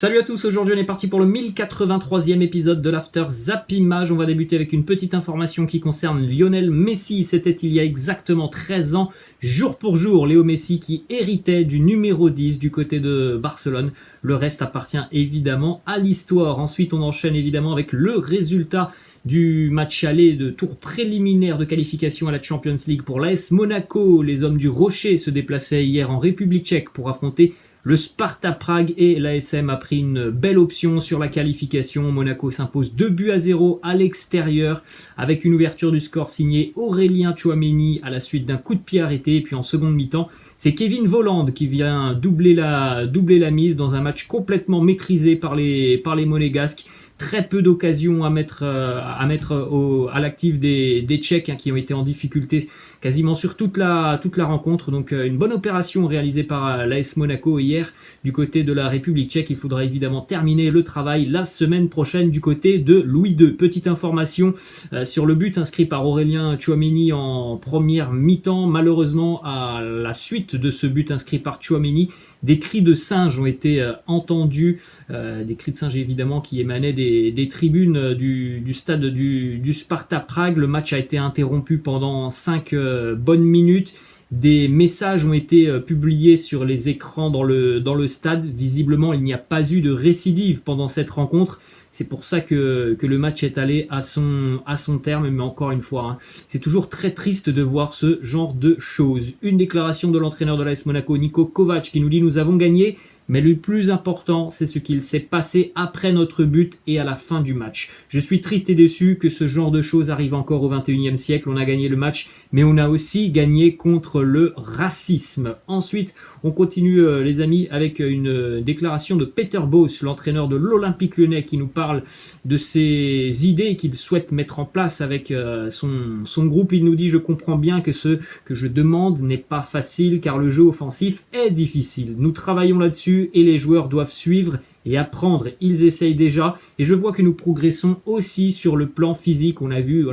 Salut à tous, aujourd'hui on est parti pour le 1083e épisode de l'After Zappimage. On va débuter avec une petite information qui concerne Lionel Messi. C'était il y a exactement 13 ans, jour pour jour, Léo Messi qui héritait du numéro 10 du côté de Barcelone. Le reste appartient évidemment à l'histoire. Ensuite on enchaîne évidemment avec le résultat du match aller de tour préliminaire de qualification à la Champions League pour l'AS Monaco. Les hommes du Rocher se déplaçaient hier en République tchèque pour affronter le Sparta Prague et l'ASM a pris une belle option sur la qualification. Monaco s'impose 2-0 à l'extérieur avec une ouverture du score signée Aurélien Tchouaméni à la suite d'un coup de pied arrêté. Et puis en seconde mi-temps, c'est Kevin Volland qui vient doubler la mise dans un match complètement maîtrisé par les Monégasques. Très peu d'occasions à mettre à l'actif des Tchèques qui ont été en difficulté quasiment sur toute la rencontre. Donc une bonne opération réalisée par l'AS Monaco hier du côté de la République tchèque. Il faudra évidemment terminer le travail la semaine prochaine du côté de Louis II. Petite information sur le but inscrit par Aurélien Tchouaméni en première mi-temps. Malheureusement, à la suite de ce but inscrit par Tchouaméni, des cris de singes ont été entendus, des cris de singes évidemment qui émanaient des tribunes du stade du Sparta Prague. Le match a été interrompu pendant 5 bonnes minutes. Des messages ont été publiés sur les écrans dans le stade. Visiblement, il n'y a pas eu de récidive pendant cette rencontre. C'est pour ça que le match est allé à son terme. Mais encore une fois, c'est toujours très triste de voir ce genre de choses. Une déclaration de l'entraîneur de l'AS Monaco, Niko Kovac, qui nous dit « Nous avons gagné ». Mais le plus important, c'est ce qu'il s'est passé après notre but et à la fin du match. Je suis triste et déçu que ce genre de choses arrive encore au XXIe siècle. On a gagné le match, mais on a aussi gagné contre le racisme. Ensuite, on continue les amis avec une déclaration de Peter Bosz, l'entraîneur de l'Olympique Lyonnais, qui nous parle de ses idées qu'il souhaite mettre en place avec son groupe. Il nous dit « Je comprends bien que ce que je demande n'est pas facile car le jeu offensif est difficile. Nous travaillons là-dessus et les joueurs doivent suivre et apprendre. Ils essayent déjà et je vois que nous progressons aussi sur le plan physique. » On a vu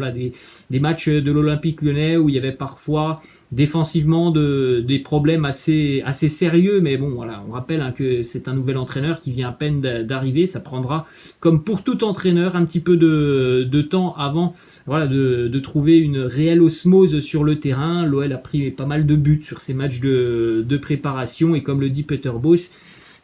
des matchs de l'Olympique Lyonnais où il y avait parfois défensivement des problèmes assez sérieux, mais bon voilà, on rappelle que c'est un nouvel entraîneur qui vient à peine d'arriver. Ça prendra, comme pour tout entraîneur, un petit peu de temps avant de trouver une réelle osmose sur le terrain. L'OL a pris pas mal de buts sur ces matchs de préparation et comme le dit Peter Bosz,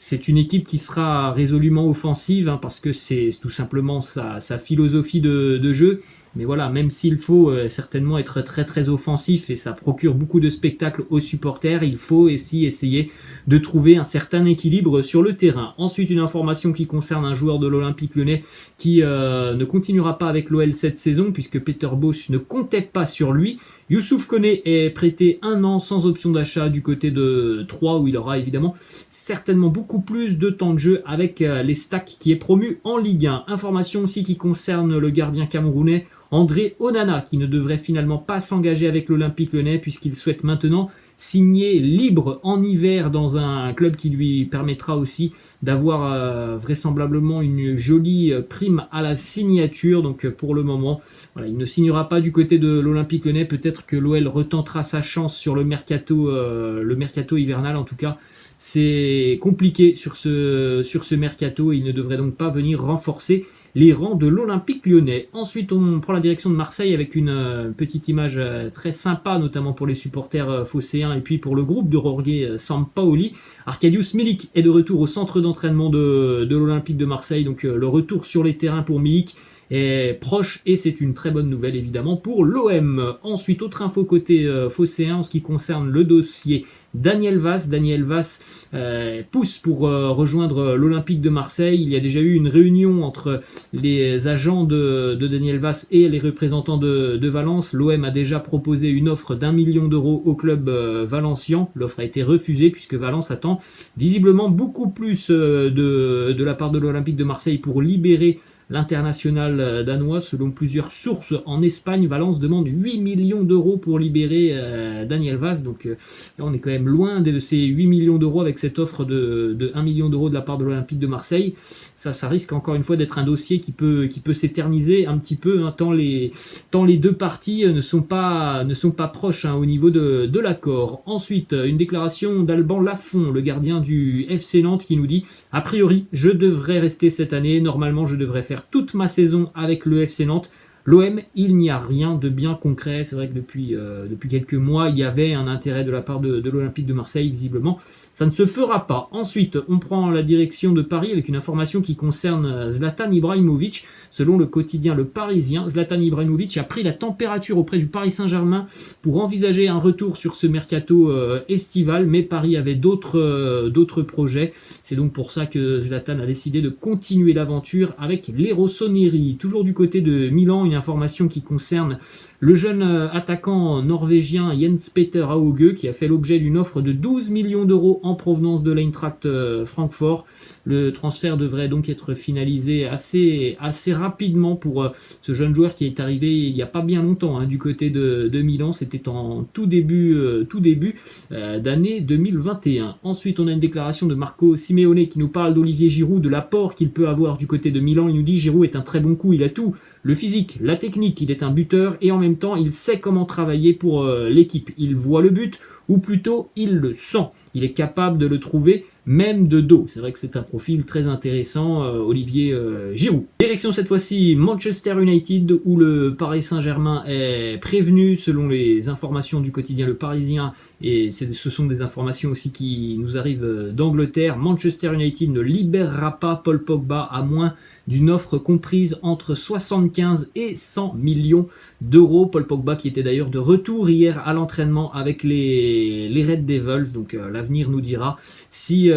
c'est une équipe qui sera résolument offensive parce que c'est tout simplement sa philosophie de jeu. Mais voilà, même s'il faut certainement être très très offensif et ça procure beaucoup de spectacles aux supporters, il faut aussi essayer de trouver un certain équilibre sur le terrain. Ensuite, une information qui concerne un joueur de l'Olympique Lyonnais qui ne continuera pas avec l'OL cette saison puisque Peter Bosz ne comptait pas sur lui. Youssouf Koné est prêté 1 an sans option d'achat du côté de Troyes où il aura évidemment certainement beaucoup plus de temps de jeu avec les Stacks qui est promu en Ligue 1. Information aussi qui concerne le gardien camerounais André Onana qui ne devrait finalement pas s'engager avec l'Olympique Lyonnais puisqu'il souhaite maintenant signer libre en hiver dans un club qui lui permettra aussi d'avoir vraisemblablement une jolie prime à la signature. Donc pour le moment, voilà, il ne signera pas du côté de l'Olympique Lyonnais. Peut-être que l'OL retentera sa chance sur le mercato hivernal. En tout cas, c'est compliqué sur ce mercato et il ne devrait donc pas venir renforcer les rangs de l'Olympique Lyonnais. Ensuite, on prend la direction de Marseille avec une petite image très sympa, notamment pour les supporters phocéens et puis pour le groupe de Jorge Sampaoli. Arkadiusz Milik est de retour au centre d'entraînement de l'Olympique de Marseille, donc le retour sur les terrains pour Milik est proche et c'est une très bonne nouvelle évidemment pour l'OM. Ensuite, autre info côté phocéen en ce qui concerne le dossier Daniel Vass. Daniel Vass pousse pour rejoindre l'Olympique de Marseille. Il y a déjà eu une réunion entre les agents de Daniel Vass et les représentants de Valence. L'OM a déjà proposé une offre d'1 million d'euros au club valencien. L'offre a été refusée puisque Valence attend visiblement beaucoup plus de la part de l'Olympique de Marseille pour libérer L'international danois, selon plusieurs sources en Espagne, Valence demande 8 millions d'euros pour libérer Daniel Vaz. Donc là, on est quand même loin de ces 8 millions d'euros avec cette offre de 1 million d'euros de la part de l'Olympique de Marseille. Ça risque encore une fois d'être un dossier qui peut s'éterniser un petit peu, hein, tant les deux parties ne sont pas proches, hein, au niveau de l'accord. Ensuite, une déclaration d'Alban Lafont, le gardien du FC Nantes, qui nous dit « A priori, je devrais rester cette année. Normalement, je devrais faire toute ma saison avec le FC Nantes. L'OM, il n'y a rien de bien concret. » C'est vrai que depuis quelques mois, il y avait un intérêt de la part de l'Olympique de Marseille, visiblement. Ça ne se fera pas. Ensuite, on prend la direction de Paris avec une information qui concerne Zlatan Ibrahimovic. Selon le quotidien Le Parisien, Zlatan Ibrahimovic a pris la température auprès du Paris Saint-Germain pour envisager un retour sur ce mercato estival, mais Paris avait d'autres projets. C'est donc pour ça que Zlatan a décidé de continuer l'aventure avec les Rossoneri. Toujours du côté de Milan, une information qui concerne le jeune attaquant norvégien Jens Peter Hauge, qui a fait l'objet d'une offre de 12 millions d'euros en provenance de l'Eintracht Francfort. Le transfert devrait donc être finalisé assez rapidement pour ce jeune joueur qui est arrivé il n'y a pas bien longtemps, hein, du côté de Milan. C'était en tout début d'année 2021. Ensuite, on a une déclaration de Marco Simeone qui nous parle d'Olivier Giroud, de l'apport qu'il peut avoir du côté de Milan. Il nous dit « Giroud est un très bon coup, il a tout. Le physique, la technique, il est un buteur et en même temps, il sait comment travailler pour l'équipe. Il voit le but, ou plutôt, il le sent. Il est capable de le trouver, même de dos. » C'est vrai que c'est un profil très intéressant, Olivier Giroud. Direction cette fois-ci Manchester United, où le Paris Saint-Germain est prévenu, selon les informations du quotidien Le Parisien, et ce sont des informations aussi qui nous arrivent d'Angleterre. Manchester United ne libérera pas Paul Pogba à moins d'une offre comprise entre 75 et 100 millions d'euros. Paul Pogba qui était d'ailleurs de retour hier à l'entraînement avec les Red Devils. Donc l'avenir nous dira si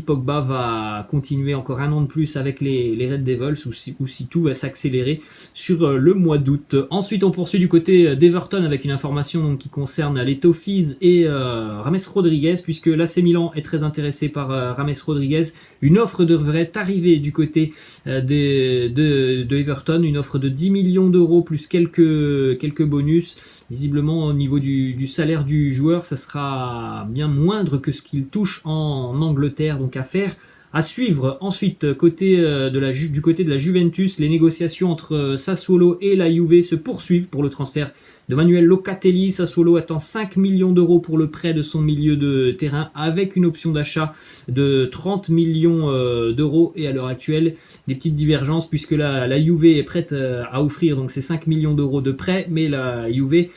Pogba va continuer encore un an de plus avec les Red Devils ou si tout va s'accélérer sur le mois d'août. Ensuite, on poursuit du côté d'Everton avec une information donc, qui concerne les Toffees et James Rodriguez, puisque l'AC Milan est très intéressé par James Rodriguez. Une offre devrait arriver du côté de Everton, une offre de 10 millions d'euros plus quelques bonus. Visiblement, au niveau du salaire du joueur, ça sera bien moindre que ce qu'il touche en Angleterre, donc à suivre. Ensuite, du côté de la Juventus, les négociations entre Sassuolo et la Juve se poursuivent pour le transfert de Manuel Locatelli. Sassuolo attend 5 millions d'euros pour le prêt de son milieu de terrain avec une option d'achat de 30 millions d'euros. Et à l'heure actuelle, des petites divergences puisque la Juve est prête à offrir donc ces 5 millions d'euros de prêt, mais la Juve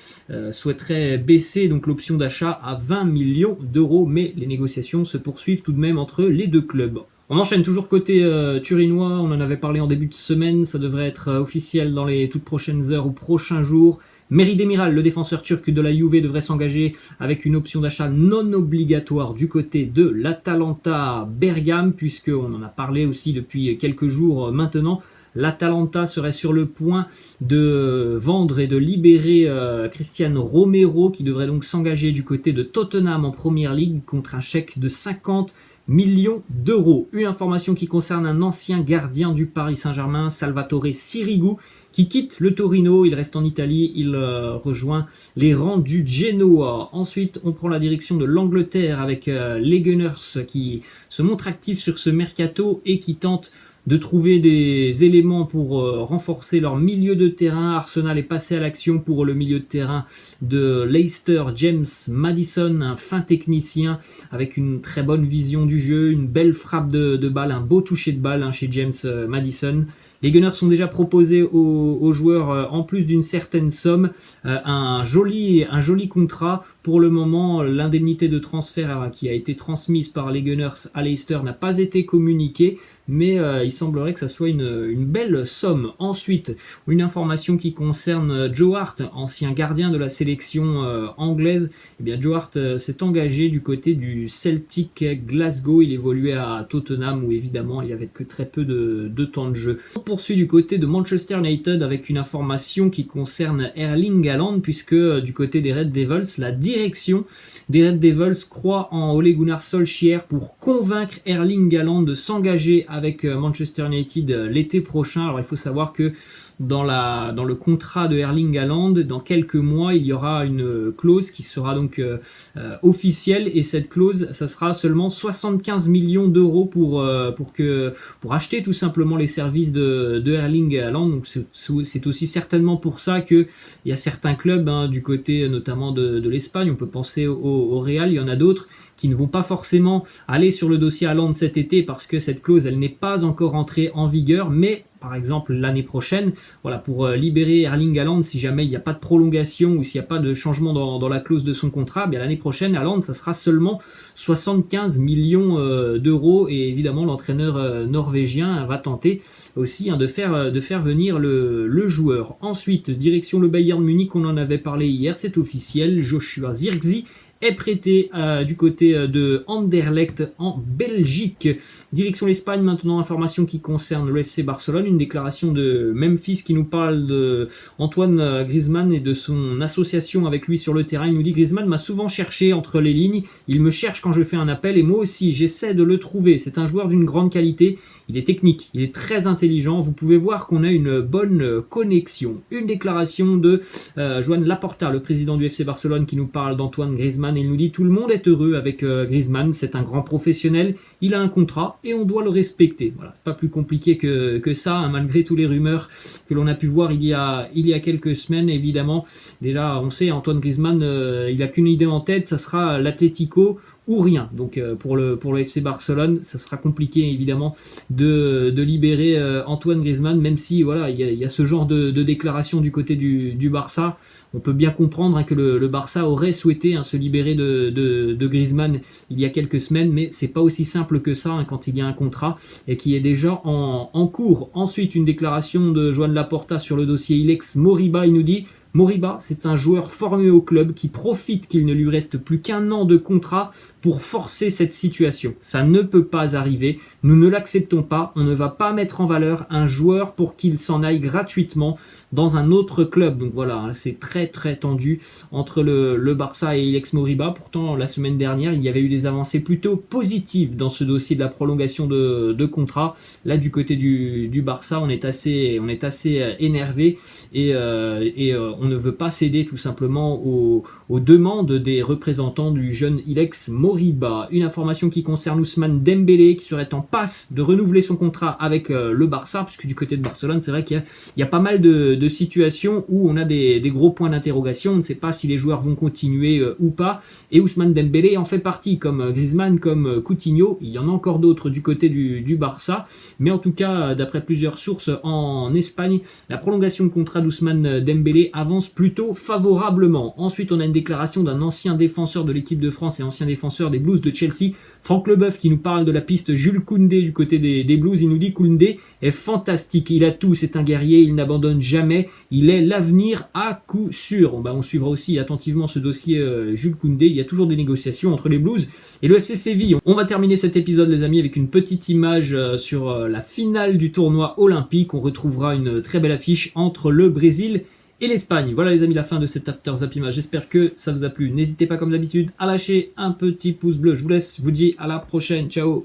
souhaiterait baisser donc l'option d'achat à 20 millions d'euros. Mais les négociations se poursuivent tout de même entre les deux clubs. On enchaîne toujours côté turinois, on en avait parlé en début de semaine, ça devrait être officiel dans les toutes prochaines heures ou prochains jours. Merih Demiral, le défenseur turc de la Juve, devrait s'engager avec une option d'achat non obligatoire du côté de l'Atalanta Bergame, puisqu'on en a parlé aussi depuis quelques jours maintenant. L'Atalanta serait sur le point de vendre et de libérer Cristian Romero, qui devrait donc s'engager du côté de Tottenham en Premier League contre un chèque de 50 millions d'euros. Une information qui concerne un ancien gardien du Paris Saint-Germain, Salvatore Sirigu, qui quitte le Torino. Il reste en Italie, il rejoint les rangs du Genoa. Ensuite, on prend la direction de l'Angleterre avec les Gunners qui se montrent actifs sur ce mercato et qui tentent de trouver des éléments pour renforcer leur milieu de terrain. Arsenal est passé à l'action pour le milieu de terrain de Leicester, James Maddison, un fin technicien avec une très bonne vision du jeu, une belle frappe de balle, un beau toucher de balle chez James Maddison. Les Gunners sont déjà proposés aux joueurs, en plus d'une certaine somme, un joli contrat. Pour le moment, l'indemnité de transfert qui a été transmise par les Gunners à Leicester n'a pas été communiquée, mais il semblerait que ça soit une belle somme. Ensuite, une information qui concerne Joe Hart, ancien gardien de la sélection anglaise. Eh bien, Joe Hart s'est engagé du côté du Celtic Glasgow. Il évoluait à Tottenham où évidemment il avait que très peu de temps de jeu. poursuit du côté de Manchester United avec une information qui concerne Erling Haaland, puisque du côté des Red Devils, la direction des Red Devils croit en Ole Gunnar Solskjaer pour convaincre Erling Haaland de s'engager avec Manchester United l'été prochain. Alors il faut savoir que dans le contrat de Erling Haaland, dans quelques mois, il y aura une clause qui sera donc officielle, et cette clause, ça sera seulement 75 millions d'euros pour acheter tout simplement les services de Erling Haaland. Donc c'est aussi certainement pour ça que il y a certains clubs du côté notamment de l'Espagne, on peut penser au Real, il y en a d'autres qui ne vont pas forcément aller sur le dossier Haaland cet été parce que cette clause, elle n'est pas encore entrée en vigueur, mais par exemple l'année prochaine, voilà, pour libérer Erling Haaland, si jamais il n'y a pas de prolongation ou s'il n'y a pas de changement dans la clause de son contrat, bien l'année prochaine, Haaland, ça sera seulement 75 millions d'euros, et évidemment l'entraîneur norvégien va tenter aussi de faire venir le joueur. Ensuite, direction le Bayern Munich, on en avait parlé hier, c'est officiel, Joshua Zirkzee est prêté du côté de Anderlecht en Belgique. Direction l'Espagne maintenant, information qui concerne le FC Barcelone, une déclaration de Memphis qui nous parle de Antoine Griezmann et de son association avec lui sur le terrain. Il nous dit: Griezmann m'a souvent cherché entre les lignes, il me cherche quand je fais un appel et moi aussi j'essaie de le trouver. C'est un joueur d'une grande qualité, il est technique, il est très intelligent, vous pouvez voir qu'on a une bonne connexion. Une déclaration de Joan Laporta, le président du FC Barcelone, qui nous parle d'Antoine Griezmann, et il nous dit: tout le monde est heureux avec Griezmann, c'est un grand professionnel, il a un contrat et on doit le respecter. Voilà, pas plus compliqué que ça, malgré tous les rumeurs que l'on a pu voir il y a quelques semaines. Évidemment, déjà on sait, Antoine Griezmann, il a qu'une idée en tête, ça sera l'Atlético ou rien. Donc pour le FC Barcelone, ça sera compliqué évidemment de libérer Antoine Griezmann, même si voilà, il y a ce genre de déclaration du côté du Barça. On peut bien comprendre que le Barça aurait souhaité se libérer de Griezmann il y a quelques semaines, mais c'est pas aussi simple que ça quand il y a un contrat et qui est déjà en cours. Ensuite, une déclaration de Joan Laporta sur le dossier Ilex Moriba. Il nous dit: Moriba, c'est un joueur formé au club qui profite qu'il ne lui reste plus qu'un an de contrat pour forcer cette situation. Ça ne peut pas arriver, nous ne l'acceptons pas, on ne va pas mettre en valeur un joueur pour qu'il s'en aille gratuitement dans un autre club. Donc voilà, c'est très très tendu entre le Barça et Ilex Moriba. Pourtant, la semaine dernière, il y avait eu des avancées plutôt positives dans ce dossier de la prolongation de contrat. Là, du côté du Barça, on est assez énervé et on ne veut pas céder tout simplement aux demandes des représentants du jeune Ilex Moriba. Une information qui concerne Ousmane Dembélé, qui serait en passe de renouveler son contrat avec le Barça, puisque du côté de Barcelone, c'est vrai qu'il y a pas mal de situations où on a des gros points d'interrogation. On ne sait pas si les joueurs vont continuer ou pas, et Ousmane Dembélé en fait partie, comme Griezmann, comme Coutinho. Il y en a encore d'autres du côté du Barça, mais en tout cas, d'après plusieurs sources en Espagne, la prolongation de contrat d'Ousmane Dembélé avance plutôt favorablement. Ensuite, on a une déclaration d'un ancien défenseur de l'équipe de France et ancien défenseur des Blues de Chelsea, Franck Leboeuf, qui nous parle de la piste Jules Koundé du côté des Blues. Il nous dit: Koundé est fantastique, il a tout, c'est un guerrier, il n'abandonne jamais, il est l'avenir à coup sûr. On suivra aussi attentivement ce dossier Jules Koundé. Il y a toujours des négociations entre les Blues et le FC Séville. On va terminer cet épisode, les amis, avec une petite image sur la finale du tournoi olympique. On retrouvera une très belle affiche entre le Brésil et l'Espagne. Voilà les amis, la fin de cet After Zappima. J'espère que ça vous a plu. N'hésitez pas comme d'habitude à lâcher un petit pouce bleu. Je vous laisse, je vous dis à la prochaine. Ciao.